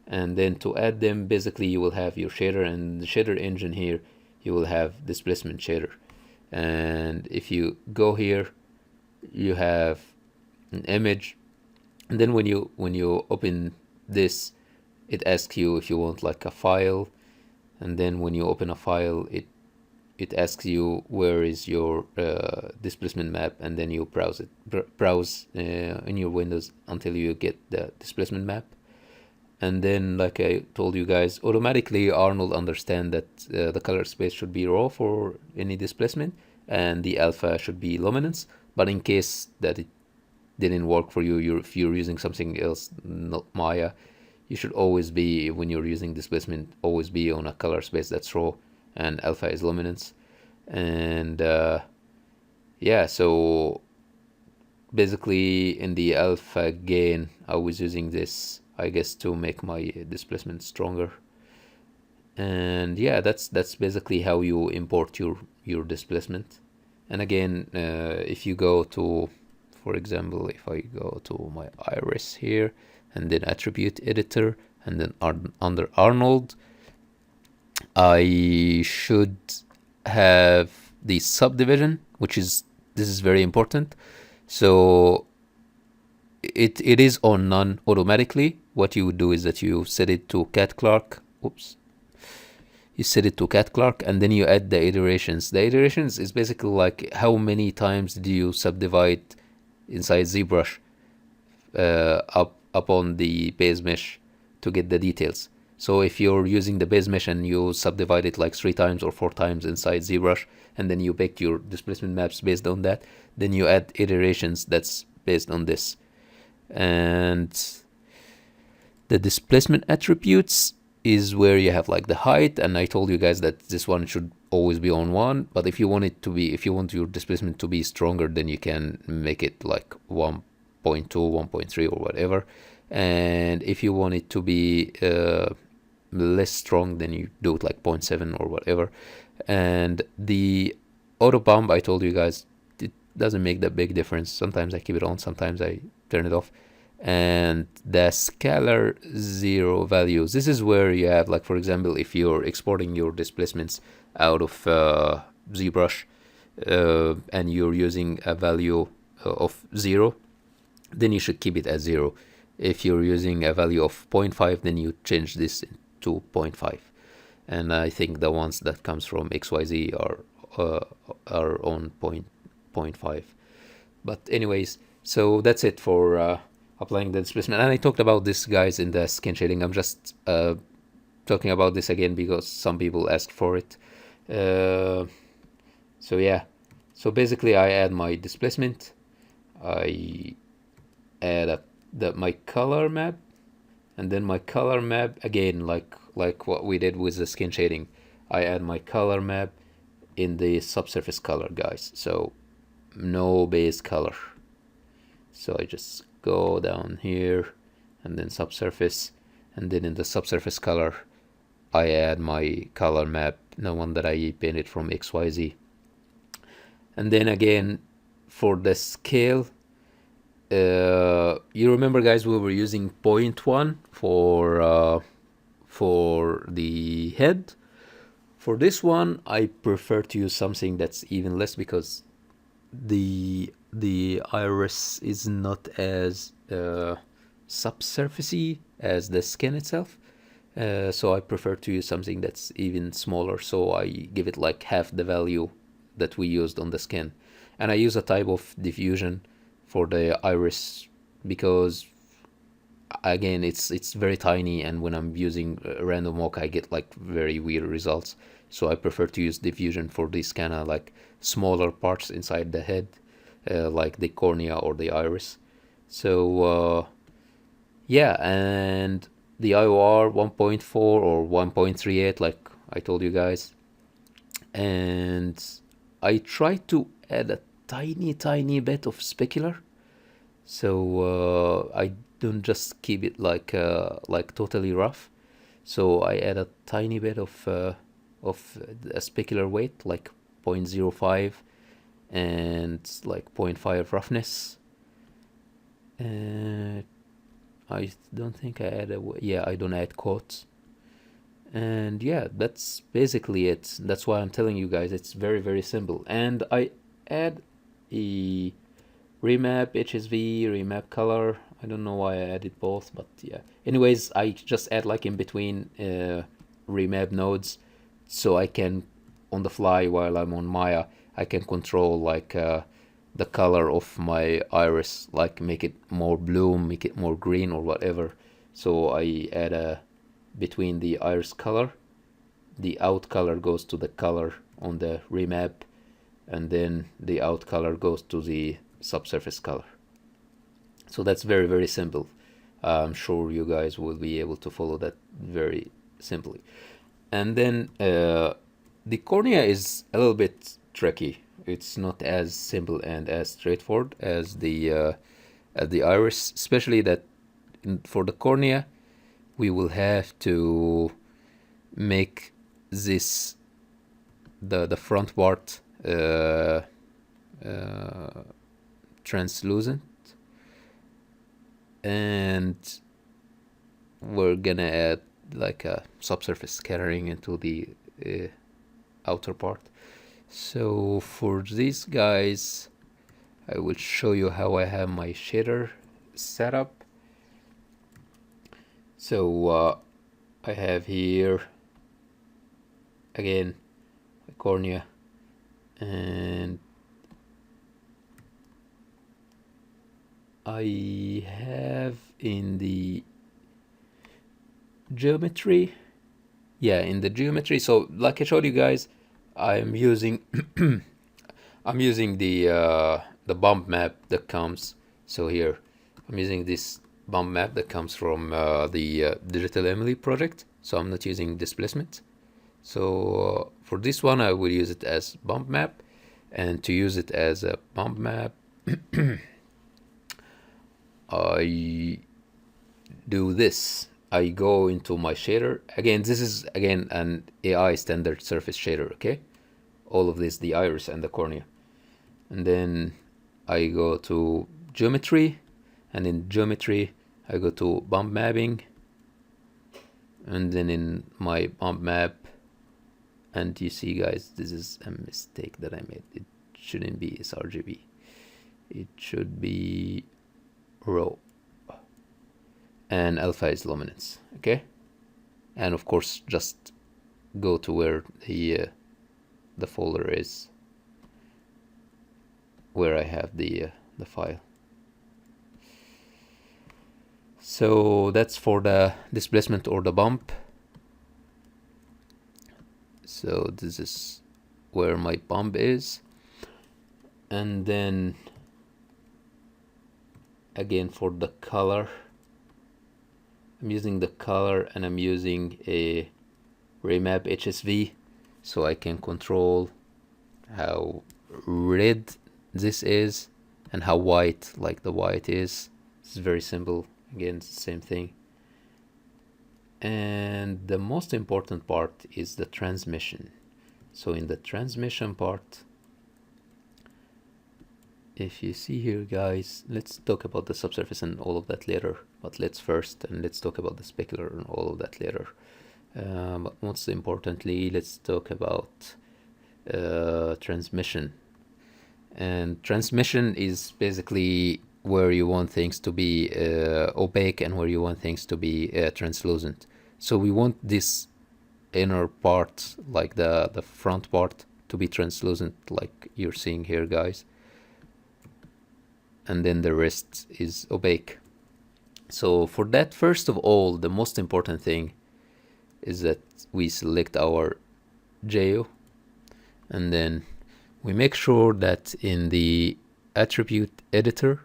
And then to add them, basically you will have your shader, and the shader engine here, you will have displacement shader. And if you go here, you have an image. And then when you open this, it asks you if you want like a file. And then when you open a file, it asks you where is your displacement map, and then you browse in your windows until you get the displacement map. And then, like I told you guys, automatically Arnold understands that the color space should be raw for any displacement, and the alpha should be luminance. But in case that it didn't work for you, if you're using something else, not Maya, you should always be, when you're using displacement, always be on a color space that's raw and alpha is luminance. And yeah, so basically in the alpha gain, I was using this, I guess, to make my displacement stronger. And yeah, that's basically how you import your displacement. And again, if you go to, for example, if I go to my iris here and then attribute editor and then under Arnold, I should have the subdivision, this is very important. So it is on none automatically. What you would do is that you set it to cat Clark. You set it to cat Clark, and then you add the iterations. The iterations is basically like how many times do you subdivide inside ZBrush up on the base mesh to get the details. So if you're using the base mesh and you subdivide it like 3 times or 4 times inside ZBrush, and then you bake your displacement maps based on that, then you add iterations that's based on this. And the displacement attributes is where you have like the height, and I told you guys that this one should always be on 1, but if you want your displacement to be stronger, then you can make it like 1.2, 1.3 or whatever. And if you want it to be less strong, then you do it like 0.7 or whatever. And the auto bump, I told you guys, it doesn't make that big difference. Sometimes I keep it on, sometimes I turn it off. And the scalar 0 values, this is where you have, like, for example, if you're exporting your displacements out of ZBrush and you're using a value of 0, then you should keep it at 0. If you're using a value of 0.5, then you change this to 0.5. And I think the ones that comes from XYZ are on 0.5. But anyways, So that's it for applying the displacement. And I talked about this, guys, in the skin shading. I'm just talking about this again because some people asked for it. So yeah, so basically I add my displacement, I add my color map, and then my color map again, like what we did with the skin shading, I add my color map in the subsurface color, guys. So no base color. So I just go down here and then subsurface, and then in the subsurface color I add my color map, the one that I painted from XYZ. And then again for the scale, you remember, guys, we were using 0.1 for the head. For this one I prefer to use something that's even less because the iris is not as subsurfacey as the skin itself. So I prefer to use something that's even smaller. So I give it like half the value that we used on the skin. And I use a type of diffusion for the iris because again it's very tiny, and when I'm using random walk I get like very weird results. So I prefer to use diffusion for these kind of like smaller parts inside the head, like the cornea or the iris. So yeah, and the IOR 1.4 or 1.38 like I told you guys. And I try to add a tiny bit of specular, so I don't just keep it like totally rough. So I add a tiny bit of a specular weight, like 0.05 and like 0.5 roughness. I don't think I add I don't add quotes. And yeah, that's basically it. That's why I'm telling you guys it's very simple. And I add a remap HSV, remap color. I don't know why I added both, but yeah. Anyways, I just add like in between remap nodes, so I can on the fly while I'm on Maya I can control like the color of my iris, like make it more blue, make it more green or whatever. So I add a between the iris color, the out color goes to the color on the remap, and then the out color goes to the subsurface color. So that's very simple. I'm sure you guys will be able to follow that very simply. And then the cornea is a little bit tricky. It's not as simple and as straightforward as the iris, especially that for the cornea we will have to make this the front part translucent, and we're gonna add like a subsurface scattering into the outer part. So for these guys I will show you how I have my shader set up. So I have here again a cornea, and I have in the geometry, in the geometry. So like I showed you guys, I'm using I'm using the bump map that comes. So here I'm using this bump map that comes from the Digital Emily project. So I'm not using displacement. So for this one I will use it as bump map, and to use it as a bump map I do this. I go into my shader. Again, this is again an AI standard surface shader, okay? All of this, the iris and the cornea. And then I go to geometry, and in geometry I go to bump mapping, and then in my bump map, and you see guys, this is a mistake that I made. It shouldn't be sRGB. It should be row, and alpha is luminance, okay? And of course just go to where the folder is where I have the file. So that's for the displacement or the bump. So this is where my bump is. And then again for the color, I'm using the color and I'm using a Remap HSV, so I can control how red this is and how white, like the white is. It's very simple. Again, it's the same thing. And the most important part is the transmission. So in the transmission part, if you see here, guys, let's talk about the subsurface and all of that later, but let's talk about the specular and all of that later. But most importantly, let's talk about transmission. And transmission is basically where you want things to be opaque and where you want things to be translucent. So we want this inner part, like the front part, to be translucent, like you're seeing here, guys. And then the rest is opaque. So for that, first of all, the most important thing is that we select our geo, and then we make sure that in the attribute editor,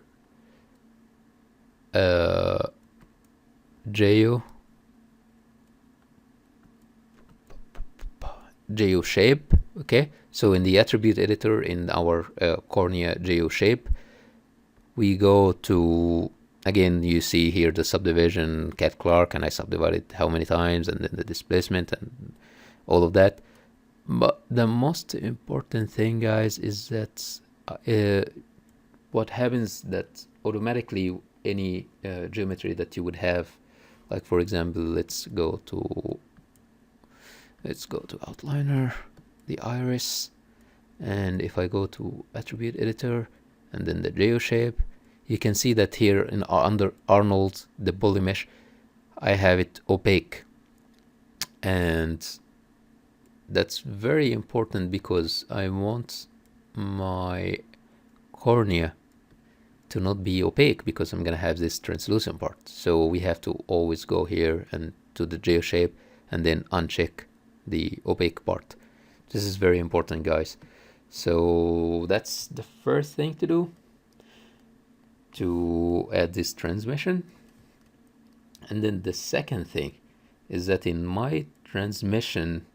geo shape. Okay, so in the attribute editor in our Cornea geo shape, we go to, again, you see here the subdivision, Cat Clark, and I subdivided how many times, and then the displacement and all of that. But the most important thing, guys, is that what happens that automatically any geometry that you would have, like for example, let's go to outliner, the iris, and if I go to attribute editor and then the geo shape, you can see that here in under Arnold, the poly mesh, I have it opaque. And that's very important because I want my cornea to not be opaque, because I'm gonna have this translucent part. So we have to always go here and to the geo shape and then uncheck the opaque part. This is very important, guys. So that's the first thing to do, to add this transmission. And then the second thing is that in my transmission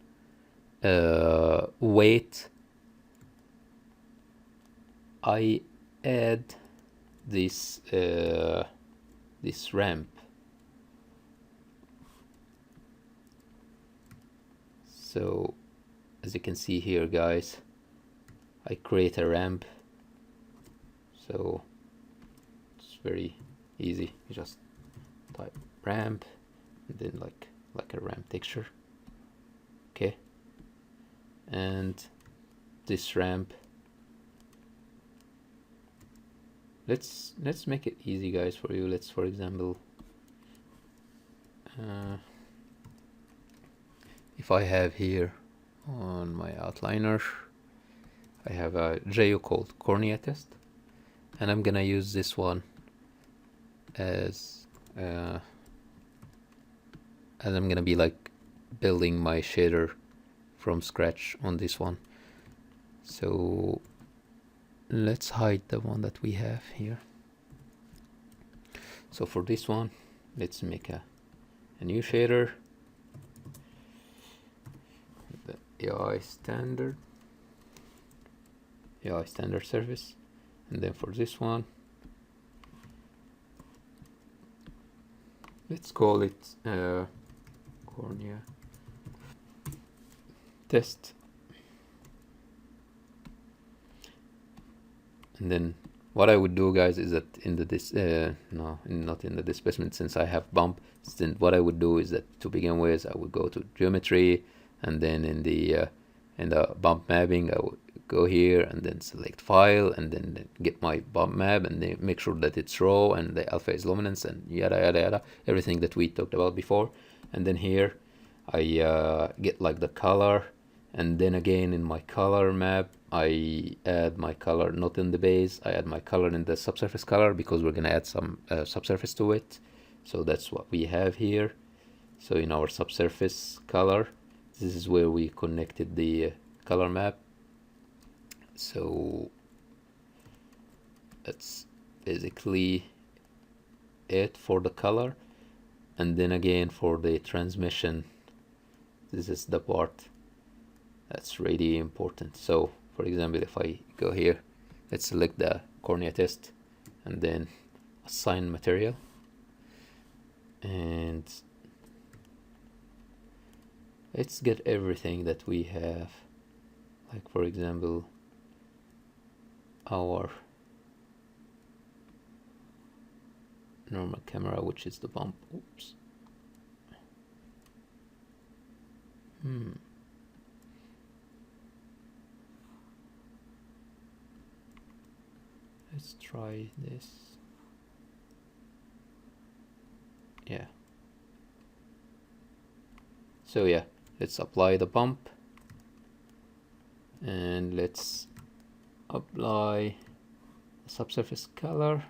weight, I add this ramp. So as you can see here, guys, I create a ramp. So it's very easy. You just type ramp and then like a ramp texture. Okay. And this ramp, let's make it easy, guys, for you. Let's, for example, if I have here on my outliner, I have a geo called Cornea test, and I'm gonna use this one as I'm gonna be like building my shader from scratch on this one. So let's hide the one that we have here. So for this one, let's make a new shader, the AI standard service. And then for this one, let's call it Cornea test. And then what I would do, guys, is that in the not in the displacement, since I have bump, then what I would do is that to begin with, I would go to geometry, and then in the bump mapping, I would go here and then select file, and then get my bump map, and then make sure that it's raw and the alpha is luminance and yada yada yada, everything that we talked about before. And then here I get like the color, and then again in my color map, I add my color not in the base, I add my color in the subsurface color, because we're gonna add some subsurface to it. So that's what we have here. So in our subsurface color, this is where we connected the color map. So that's basically it for the color. And then again for the transmission, this is the part that's really important. So for example, if I go here, let's select the cornea test and then assign material, and let's get everything that we have, like for example our normal camera, which is the bump. Oops. Let's try this. Yeah. So yeah, let's apply the bump, and let's apply the subsurface color.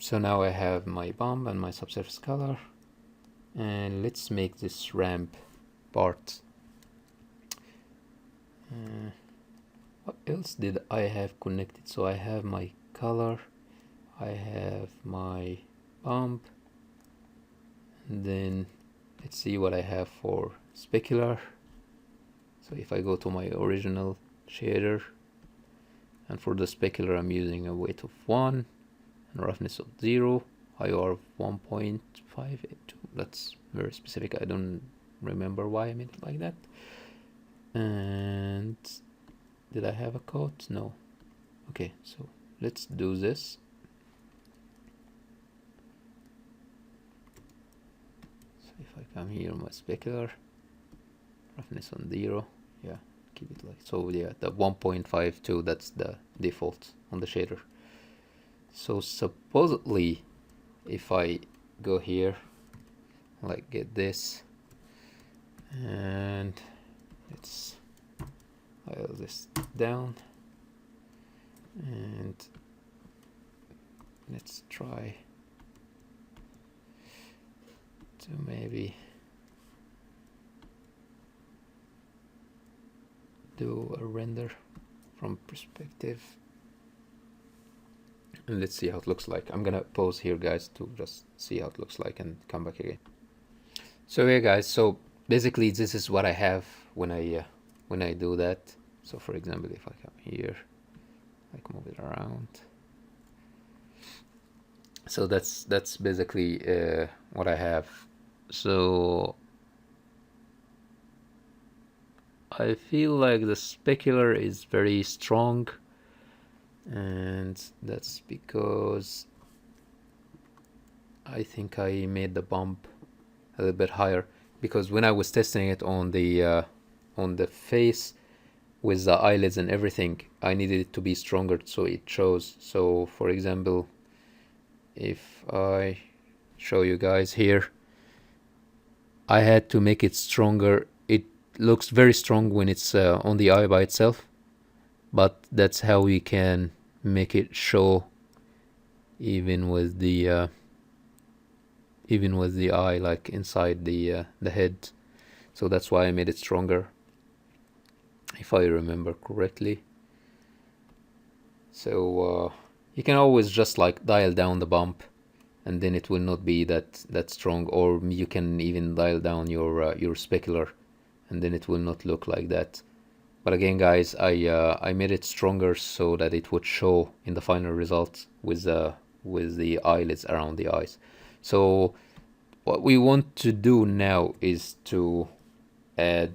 So now I have my bump and my subsurface color, and let's make this ramp part. What else did I have connected? So I have my color, I have my bump, and then let's see what I have for specular. So if I go to my original shader, and for the specular I'm using a weight of 1 and roughness of 0, IOR of 1.582. That's very specific. I don't remember why I made it like that. And did I have a code? No. Okay, so let's do this. So if I come here, my specular, roughness on 0, yeah, keep it like so. Yeah, the 1.52, that's the default on the shader. So supposedly if I go here, like get this, and let's file this down, and let's try to maybe do a render from perspective, and let's see how it looks like. I'm gonna pause here, guys, to just see how it looks like and come back again. So yeah, guys, so basically this is what I have when I do that. So for example, if I come here, like move it around, so that's basically what I have. So I feel like the specular is very strong, and that's because I think I made the bump a little bit higher, because when I was testing it on the face with the eyelids and everything, I needed it to be stronger so it shows. So for example, if I show you guys here, I had to make it stronger. It looks very strong when it's on the eye by itself, but that's how we can make it show even with the eye, like inside the head. So that's why I made it stronger, if I remember correctly. So you can always just like dial down the bump, and then it will not be that strong, or you can even dial down your specular, and then it will not look like that. But again, guys, I made it stronger so that it would show in the final result with the eyelids around the eyes. So what we want to do now is to add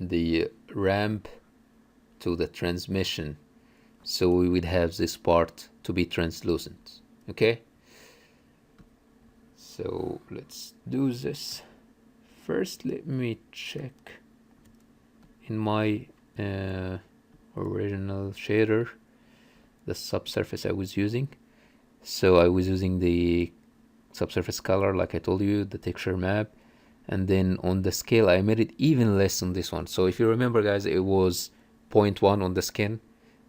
the ramp to the transmission, so we would have this part to be translucent. Okay, so let's do this. First, let me check in my original shader. the subsurface I was using. So I was using the subsurface color, like I told you, the texture map, and then on the scale I made it even less on this one. So if you remember, guys, it was 0.1 on the skin,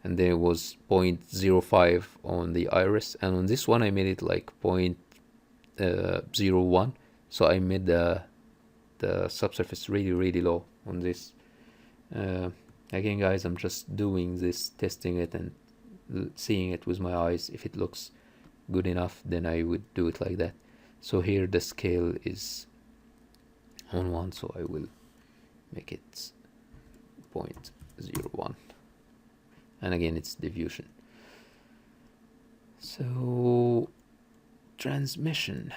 and then it was 0.05 on the iris, and on this one I made it like 0.01. So I made the subsurface really low on this. Again, guys, I'm just doing this, testing it and seeing it with my eyes. If it looks good enough, then I would do it like that. So here the scale is on 1, so I will make it 0.01, and again it's diffusion. So transmission,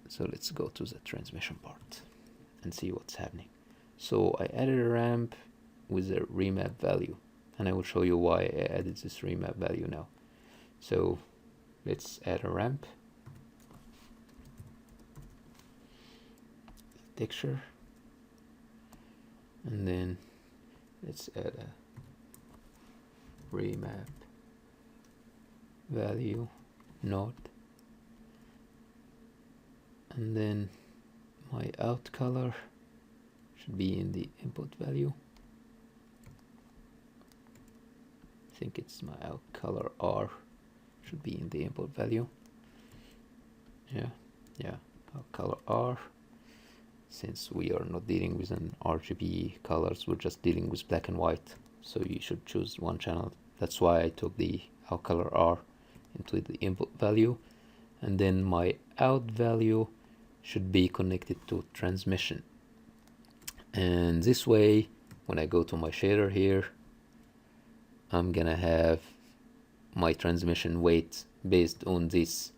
so let's go to the transmission part and see what's happening. So I added a ramp with a remap value, and I will show you why I added this remap value now. So let's add a ramp, texture, and then let's add a remap value node, and then my out color should be in the input value. I think it's my out color R should be in the input value. Yeah, out color R. Since we are not dealing with an RGB colors, we're just dealing with black and white, so you should choose one channel. That's why I took the out color R into the input value, and then my out value should be connected to transmission. And this way, when I go to my shader here, I'm gonna have my transmission weight based on this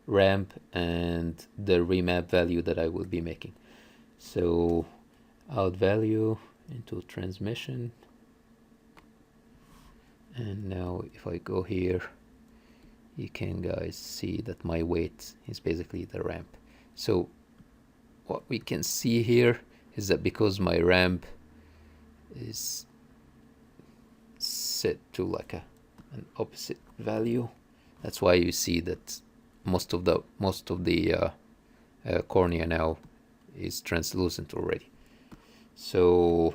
ramp and the remap value that I will be making. So out value into transmission, and now if I go here, you can, guys, see that my weight is basically the ramp. So what we can see here is that because my ramp is set to like an opposite value, that's why you see that most of the cornea now is translucent already. So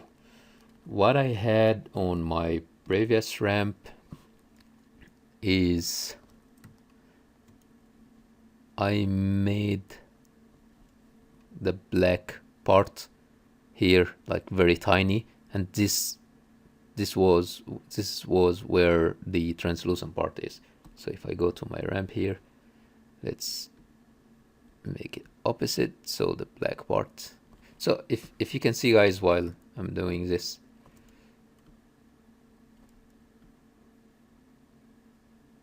what I had on my previous ramp is I made the black part here like very tiny, and this was where the translucent part is. So if I go to my ramp here, let's make it opposite, so the black part. So if you can see, guys, while I'm doing this,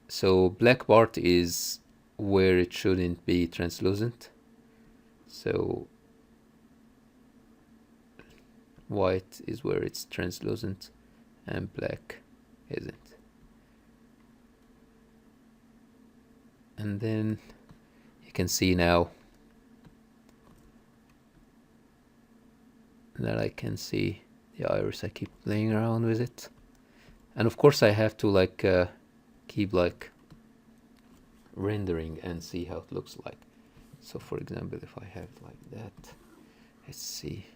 so black part is where it shouldn't be translucent, so white is where it's translucent and black isn't. And then you can see now that I can see the iris. I keep playing around with it, and of course I have to like keep like rendering and see how it looks like. So for example, if I have like that, let's see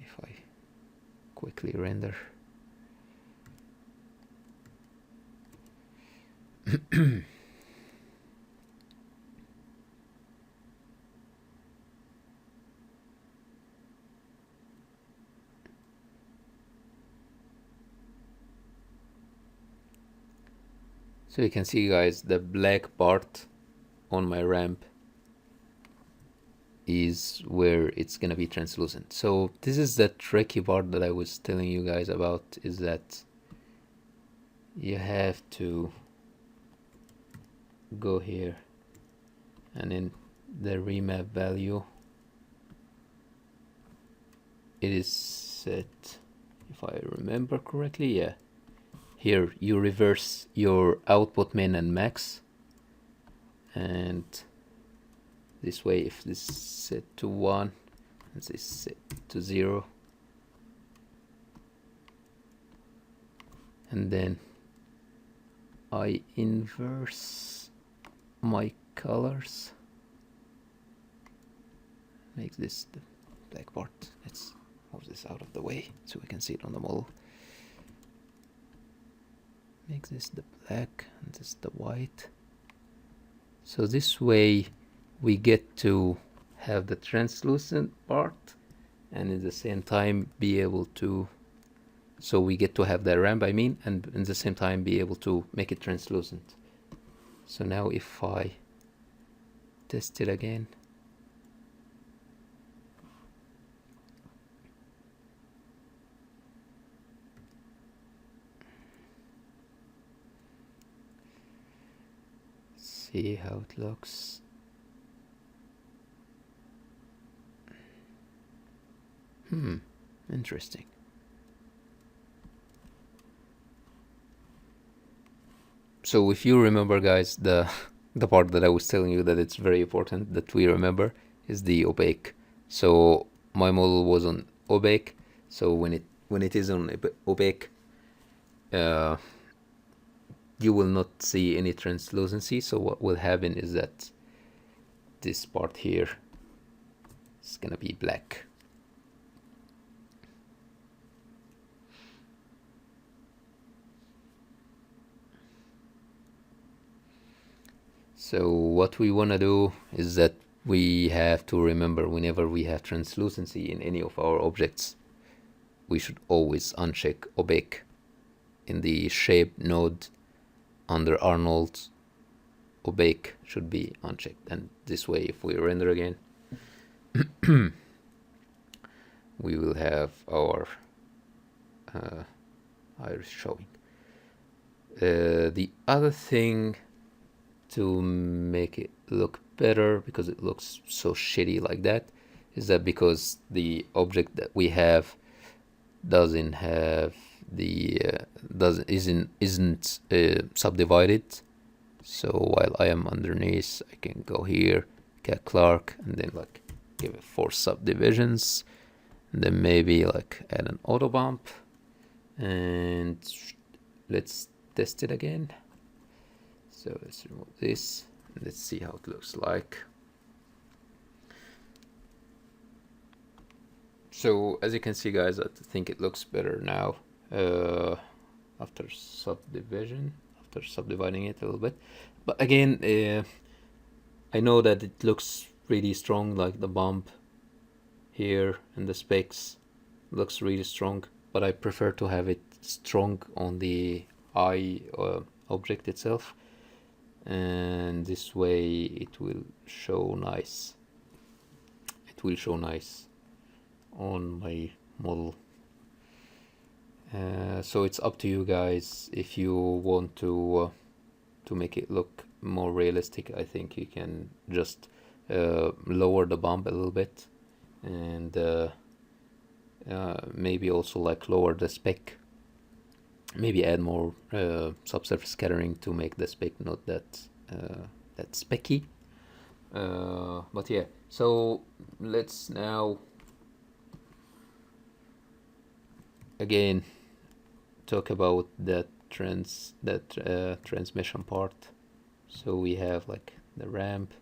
if I quickly render. So you can see, guys, the black part on my ramp is where it's gonna be translucent. So this is the tricky part that I was telling you guys about, is that you have to go here and in the remap value it is set, if I remember correctly, yeah, here you reverse your output min and max, and this way if this is set to 1 and this is set to 0, and then I inverse my colors, make this the black part. Let's move this out of the way so we can see it on the model. Make this the black and this the white. So this way we get to have the translucent part and at the same time be able to, so we get to have the ramp, I mean, and at the same time be able to make it translucent. So now if I test it again, see how it looks. Interesting. So if you remember, guys, the part that I was telling you that it's very important that we remember is the opaque. So my model was on opaque. So when it is on opaque, you will not see any translucency. So what will happen is that this part here is gonna be black. So what we want to do is that we have to remember whenever we have translucency in any of our objects, we should always uncheck opaque. In the shape node under Arnold, opaque should be unchecked. And this way, if we render again, we will have our iris showing. The other thing to make it look better, because it looks so shitty like that, is that because the object that we have doesn't have the isn't subdivided. So while I am underneath, I can go here, get Clark, and then like give it 4 subdivisions, and then maybe like add an auto bump, and let's test it again. So let's remove this and let's see how it looks like. So as you can see, guys, I think it looks better now after subdividing it a little bit. But again, I know that it looks really strong, like the bump here and the specs looks really strong, but I prefer to have it strong on the eye object itself, and this way it will show nice. It will show nice on my model. So it's up to you guys. If you want to make it look more realistic, I think you can just lower the bump a little bit, and maybe also like lower the spec. Maybe add more subsurface scattering to make the spec not that specky. But yeah, so let's now again talk about that transmission part. So we have like the ramp,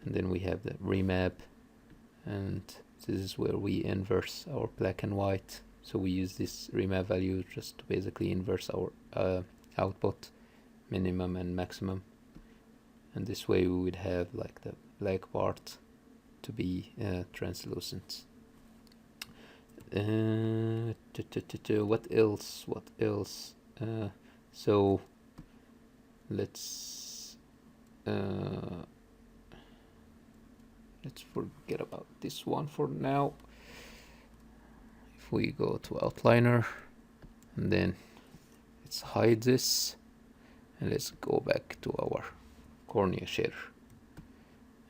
and then we have the remap, and this is where we inverse our black and white. So we use this remap value just to basically inverse our output, minimum and maximum, and this way we would have like the black part to be translucent. What else? So let's forget about this one for now. If we go to outliner, and then let's hide this, and let's go back to our cornea shader,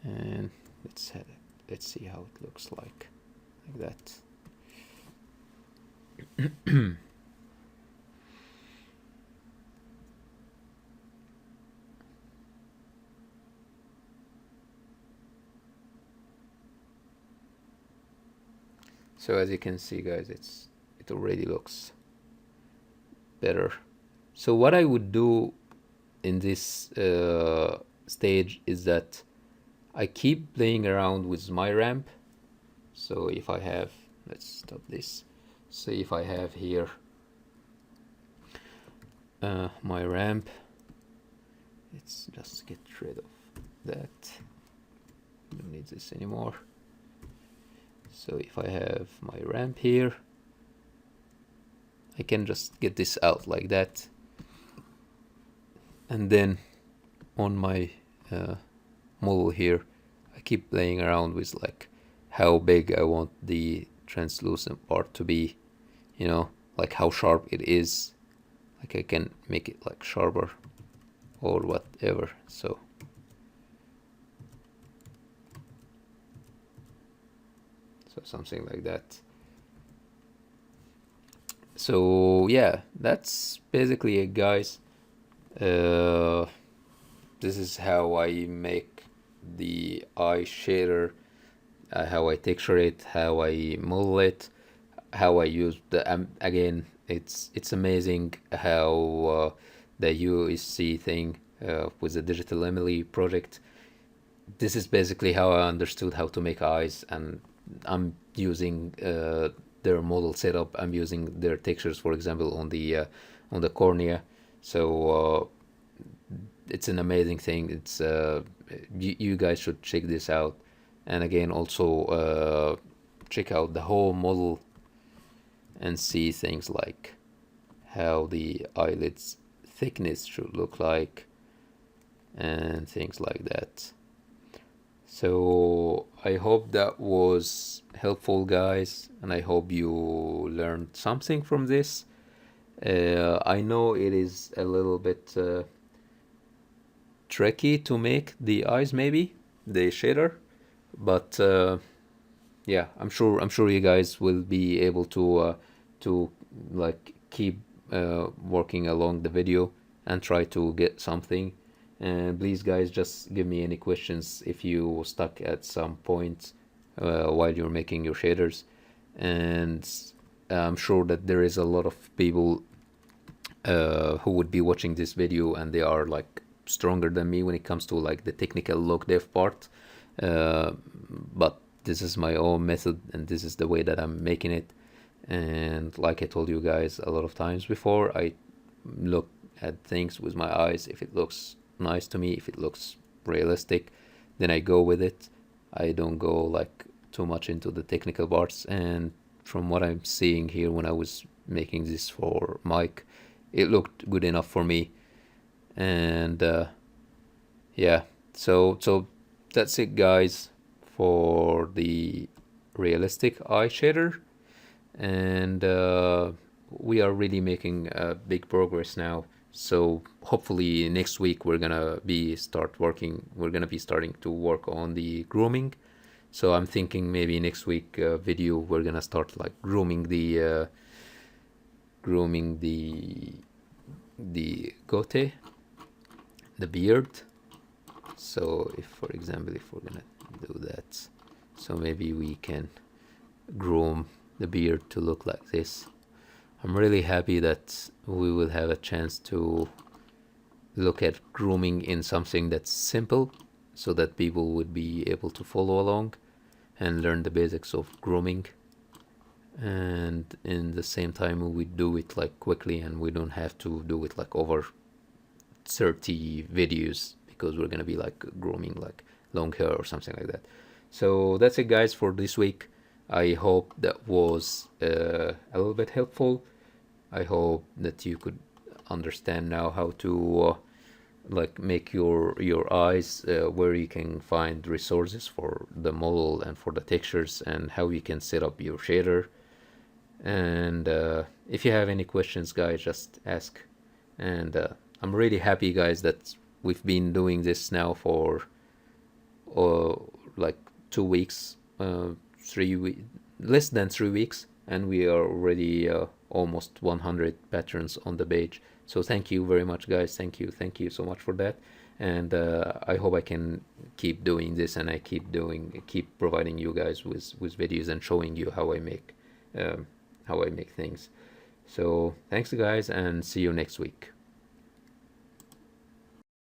and let's see how it looks like that. So as you can see, guys, it already looks better. So what I would do in this stage is that I keep playing around with my ramp. So if I have, let's stop this. So if I have here my ramp, let's just get rid of that. Don't need this anymore. So if I have my ramp here, I can just get this out like that. And then on my model here, I keep playing around with like how big I want the translucent part to be, you know, like how sharp it is. Like I can make it like sharper or whatever. So something like that. So yeah, that's basically it, guys. This is how I make the eye shader, how I texture it, how I model it, how I use the again. It's amazing how the USC thing with the Digital Emily project. This is basically how I understood how to make eyes, and I'm using their model setup. I'm using their textures, for example, on the cornea. So it's an amazing thing. It's you guys should check this out, and again also check out the whole model and see things like how the eyelids thickness should look like and things like that. So I hope that was helpful, guys, and I hope you learned something from this. I know it is a little bit tricky to make the eyes, maybe the shader, but yeah, I'm sure you guys will be able to like keep working along the video and try to get something. And please, guys, just give me any questions if you stuck at some point while you're making your shaders. And I'm sure that there is a lot of people who would be watching this video and they are like stronger than me when it comes to like the technical log dev part. But this is my own method and this is the way that I'm making it. And like I told you guys a lot of times before, I look at things with my eyes. If it looks nice to me, if it looks realistic, then I go with it. I don't go like too much into the technical parts. And from what I'm seeing here when I was making this for Mike, it looked good enough for me. And yeah, so that's it, guys, for the realistic eye shader. And we are really making big progress now. So hopefully next week we're gonna be starting to work on the grooming. So I'm thinking maybe next week video we're gonna start like grooming the goatee, the beard. So if, for example, if we're gonna do that, so maybe we can groom the beard to look like this. I'm really happy that we will have a chance to look at grooming in something that's simple, so that people would be able to follow along and learn the basics of grooming. And in the same time we do it like quickly, and we don't have to do it like over 30 videos, because we're gonna be like grooming like long hair or something like that. So that's it, guys, for this week. I hope that was a little bit helpful. I hope that you could understand now how to like make your eyes, where you can find resources for the model and for the textures, and how you can set up your shader. And if you have any questions, guys, just ask. And I'm really happy, guys, that we've been doing this now for like 2 weeks, 3 weeks, less than 3 weeks, and we are already almost 100 patterns on the page. So thank you very much, guys. Thank you so much for that. And I hope I can keep doing this, and I keep providing you guys with videos and showing you how I make things. So thanks, guys, and see you next week.